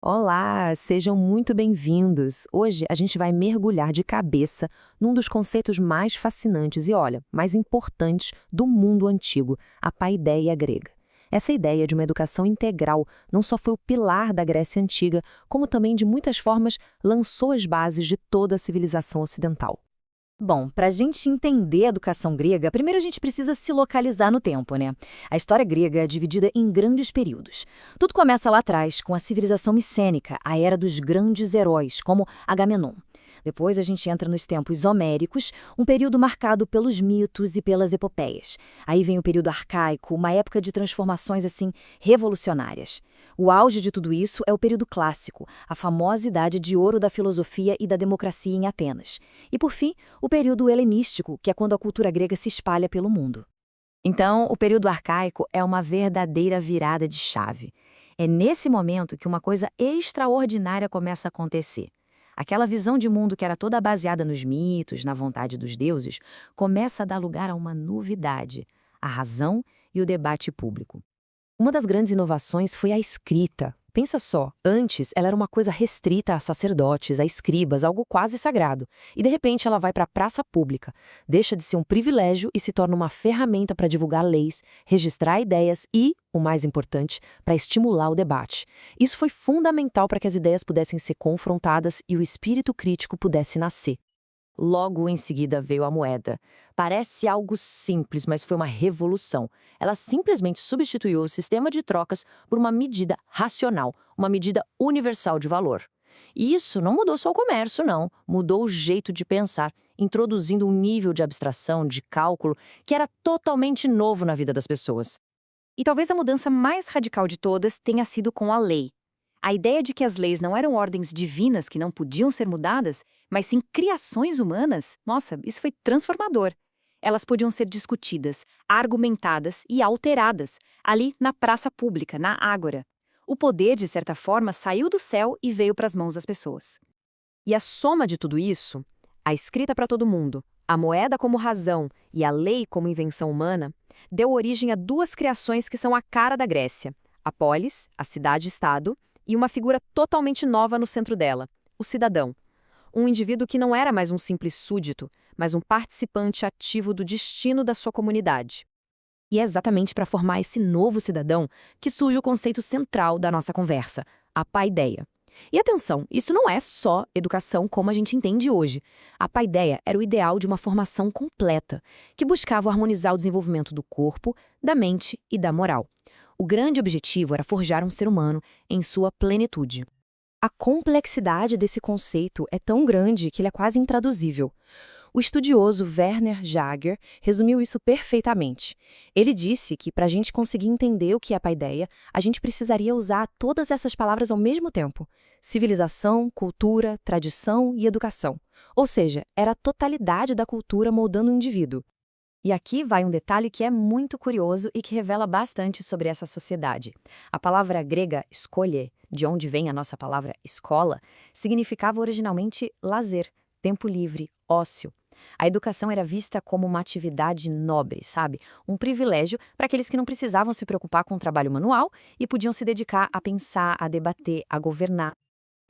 Olá, sejam muito bem-vindos. Hoje a gente vai mergulhar de cabeça num dos conceitos mais fascinantes e, olha, mais importantes do mundo antigo, a paideia grega. Essa ideia de uma educação integral não só foi o pilar da Grécia Antiga, como também, de muitas formas, lançou as bases de toda a civilização ocidental. Bom, para a gente entender a educação grega, primeiro a gente precisa se localizar no tempo, né? A história grega é dividida em grandes períodos. Tudo começa lá atrás, com a civilização micênica, a era dos grandes heróis, como Agamenon. Depois a gente entra nos tempos homéricos, um período marcado pelos mitos e pelas epopeias. Aí vem o período arcaico, uma época de transformações assim revolucionárias. O auge de tudo isso é o período clássico, a famosa idade de ouro da filosofia e da democracia em Atenas. E por fim, o período helenístico, que é quando a cultura grega se espalha pelo mundo. Então, o período arcaico é uma verdadeira virada de chave. É nesse momento que uma coisa extraordinária começa a acontecer. Aquela visão de mundo que era toda baseada nos mitos, na vontade dos deuses, começa a dar lugar a uma novidade: a razão e o debate público. Uma das grandes inovações foi a escrita. Pensa só, antes ela era uma coisa restrita a sacerdotes, a escribas, algo quase sagrado. E de repente ela vai para a praça pública, deixa de ser um privilégio e se torna uma ferramenta para divulgar leis, registrar ideias e, o mais importante, para estimular o debate. Isso foi fundamental para que as ideias pudessem ser confrontadas e o espírito crítico pudesse nascer. Logo em seguida veio a moeda. Parece algo simples, mas foi uma revolução. Ela simplesmente substituiu o sistema de trocas por uma medida racional, uma medida universal de valor. E isso não mudou só o comércio, não. Mudou o jeito de pensar, introduzindo um nível de abstração, de cálculo, que era totalmente novo na vida das pessoas. E talvez a mudança mais radical de todas tenha sido com a lei. A ideia de que as leis não eram ordens divinas que não podiam ser mudadas, mas sim criações humanas, nossa, isso foi transformador. Elas podiam ser discutidas, argumentadas e alteradas, ali na praça pública, na ágora. O poder, de certa forma, saiu do céu e veio para as mãos das pessoas. E a soma de tudo isso, a escrita para todo mundo, a moeda como razão e a lei como invenção humana, deu origem a duas criações que são a cara da Grécia: a polis, a cidade-estado, e uma figura totalmente nova no centro dela, o cidadão. Um indivíduo que não era mais um simples súdito, mas um participante ativo do destino da sua comunidade. E é exatamente para formar esse novo cidadão que surge o conceito central da nossa conversa, a paideia. E atenção, isso não é só educação como a gente entende hoje. A paideia era o ideal de uma formação completa, que buscava harmonizar o desenvolvimento do corpo, da mente e da moral. O grande objetivo era forjar um ser humano em sua plenitude. A complexidade desse conceito é tão grande que ele é quase intraduzível. O estudioso Werner Jaeger resumiu isso perfeitamente. Ele disse que, para a gente conseguir entender o que é a paideia, a gente precisaria usar todas essas palavras ao mesmo tempo: civilização, cultura, tradição e educação. Ou seja, era a totalidade da cultura moldando o indivíduo. E aqui vai um detalhe que é muito curioso e que revela bastante sobre essa sociedade. A palavra grega escolhe, de onde vem a nossa palavra escola, significava originalmente lazer, tempo livre, ócio. A educação era vista como uma atividade nobre, sabe? Um privilégio para aqueles que não precisavam se preocupar com o trabalho manual e podiam se dedicar a pensar, a debater, a governar.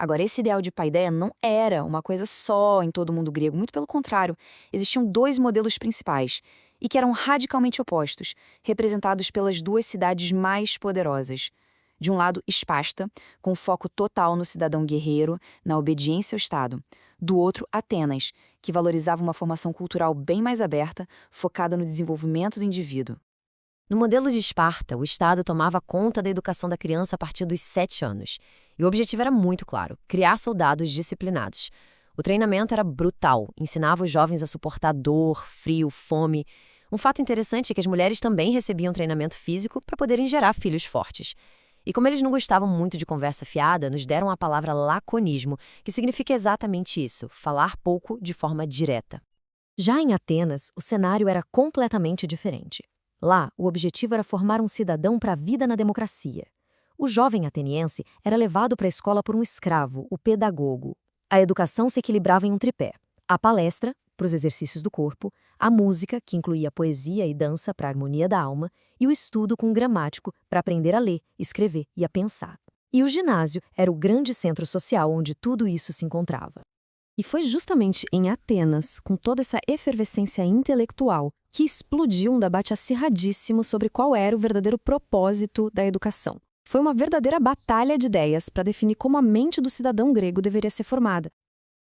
Agora, esse ideal de paideia não era uma coisa só em todo o mundo grego, muito pelo contrário. Existiam dois modelos principais, e que eram radicalmente opostos, representados pelas duas cidades mais poderosas. De um lado, Esparta, com foco total no cidadão guerreiro, na obediência ao Estado. Do outro, Atenas, que valorizava uma formação cultural bem mais aberta, focada no desenvolvimento do indivíduo. No modelo de Esparta, o Estado tomava conta da educação da criança a partir dos 7 anos. E o objetivo era muito claro: criar soldados disciplinados. O treinamento era brutal, ensinava os jovens a suportar dor, frio, fome. Um fato interessante é que as mulheres também recebiam treinamento físico para poderem gerar filhos fortes. E como eles não gostavam muito de conversa fiada, nos deram a palavra laconismo, que significa exatamente isso: falar pouco de forma direta. Já em Atenas, o cenário era completamente diferente. Lá, o objetivo era formar um cidadão para a vida na democracia. O jovem ateniense era levado para a escola por um escravo, o pedagogo. A educação se equilibrava em um tripé: a palestra, para os exercícios do corpo, a música, que incluía poesia e dança para a harmonia da alma, e o estudo com o gramático, para aprender a ler, escrever e a pensar. E o ginásio era o grande centro social onde tudo isso se encontrava. E foi justamente em Atenas, com toda essa efervescência intelectual, que explodiu um debate acirradíssimo sobre qual era o verdadeiro propósito da educação. Foi uma verdadeira batalha de ideias para definir como a mente do cidadão grego deveria ser formada.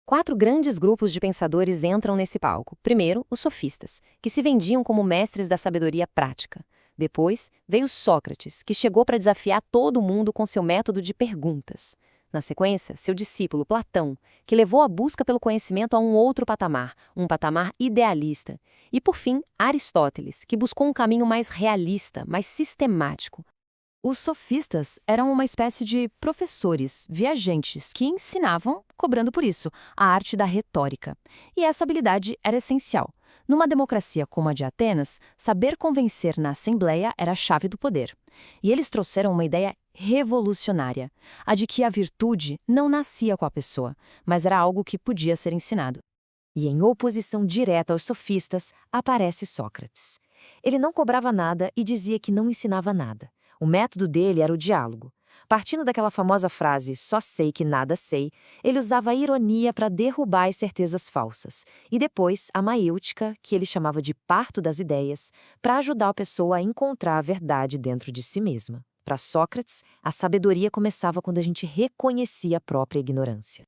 4 grandes grupos de pensadores entram nesse palco. Primeiro, os sofistas, que se vendiam como mestres da sabedoria prática. Depois, veio Sócrates, que chegou para desafiar todo mundo com seu método de perguntas. Na sequência, seu discípulo Platão, que levou a busca pelo conhecimento a um outro patamar, um patamar idealista. E, por fim, Aristóteles, que buscou um caminho mais realista, mais sistemático. Os sofistas eram uma espécie de professores, viajantes, que ensinavam, cobrando por isso, a arte da retórica. E essa habilidade era essencial. Numa democracia como a de Atenas, saber convencer na assembleia era a chave do poder. E eles trouxeram uma ideia revolucionária, a de que a virtude não nascia com a pessoa, mas era algo que podia ser ensinado. E em oposição direta aos sofistas, aparece Sócrates. Ele não cobrava nada e dizia que não ensinava nada. O método dele era o diálogo. Partindo daquela famosa frase, só sei que nada sei, ele usava a ironia para derrubar as certezas falsas. E depois, a maêutica, que ele chamava de parto das ideias, para ajudar a pessoa a encontrar a verdade dentro de si mesma. Para Sócrates, a sabedoria começava quando a gente reconhecia a própria ignorância.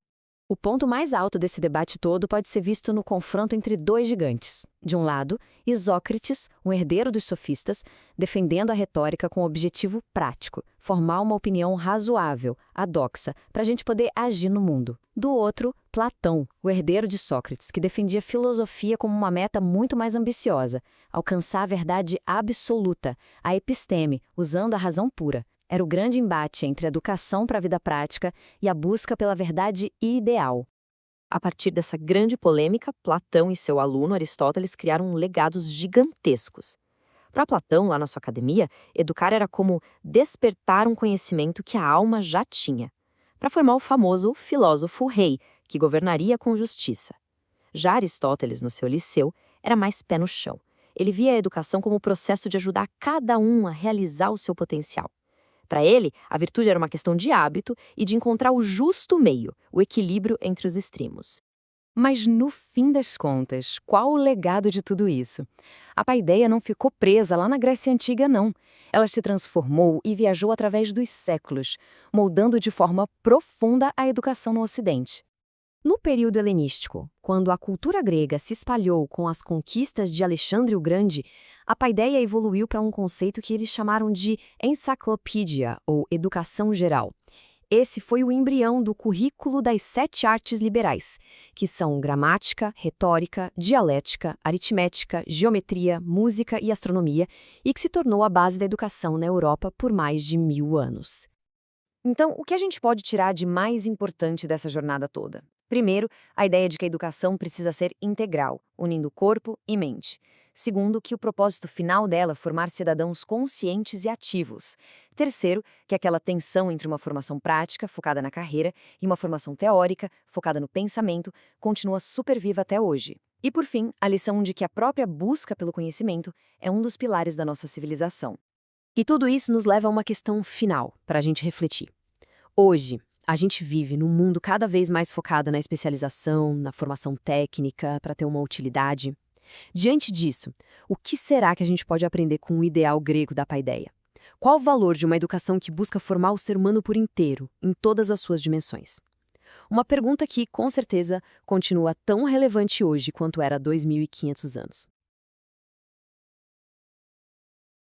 O ponto mais alto desse debate todo pode ser visto no confronto entre 2 gigantes. De um lado, Isócrates, um herdeiro dos sofistas, defendendo a retórica com o objetivo prático, formar uma opinião razoável, adoxa, para a gente poder agir no mundo. Do outro, Platão, o herdeiro de Sócrates, que defendia a filosofia como uma meta muito mais ambiciosa, alcançar a verdade absoluta, a episteme, usando a razão pura. Era o grande embate entre a educação para a vida prática e a busca pela verdade ideal. A partir dessa grande polêmica, Platão e seu aluno Aristóteles criaram legados gigantescos. Para Platão, lá na sua academia, educar era como despertar um conhecimento que a alma já tinha, para formar o famoso filósofo-rei, que governaria com justiça. Já Aristóteles, no seu liceu, era mais pé no chão. Ele via a educação como o processo de ajudar cada um a realizar o seu potencial. Para ele, a virtude era uma questão de hábito e de encontrar o justo meio, o equilíbrio entre os extremos. Mas, no fim das contas, qual o legado de tudo isso? A paideia não ficou presa lá na Grécia Antiga, não. Ela se transformou e viajou através dos séculos, moldando de forma profunda a educação no Ocidente. No período helenístico, quando a cultura grega se espalhou com as conquistas de Alexandre o Grande, a paideia evoluiu para um conceito que eles chamaram de encyclopédia, ou educação geral. Esse foi o embrião do currículo das 7 artes liberais, que são gramática, retórica, dialética, aritmética, geometria, música e astronomia, e que se tornou a base da educação na Europa por mais de 1000 anos. Então, o que a gente pode tirar de mais importante dessa jornada toda? Primeiro, a ideia de que a educação precisa ser integral, unindo corpo e mente. Segundo, que o propósito final dela é formar cidadãos conscientes e ativos. Terceiro, que aquela tensão entre uma formação prática, focada na carreira, e uma formação teórica, focada no pensamento, continua super viva até hoje. E por fim, a lição de que a própria busca pelo conhecimento é um dos pilares da nossa civilização. E tudo isso nos leva a uma questão final, para a gente refletir. Hoje, a gente vive num mundo cada vez mais focado na especialização, na formação técnica, para ter uma utilidade. Diante disso, o que será que a gente pode aprender com o ideal grego da paideia? Qual o valor de uma educação que busca formar o ser humano por inteiro, em todas as suas dimensões? Uma pergunta que, com certeza, continua tão relevante hoje quanto era há 2500 anos.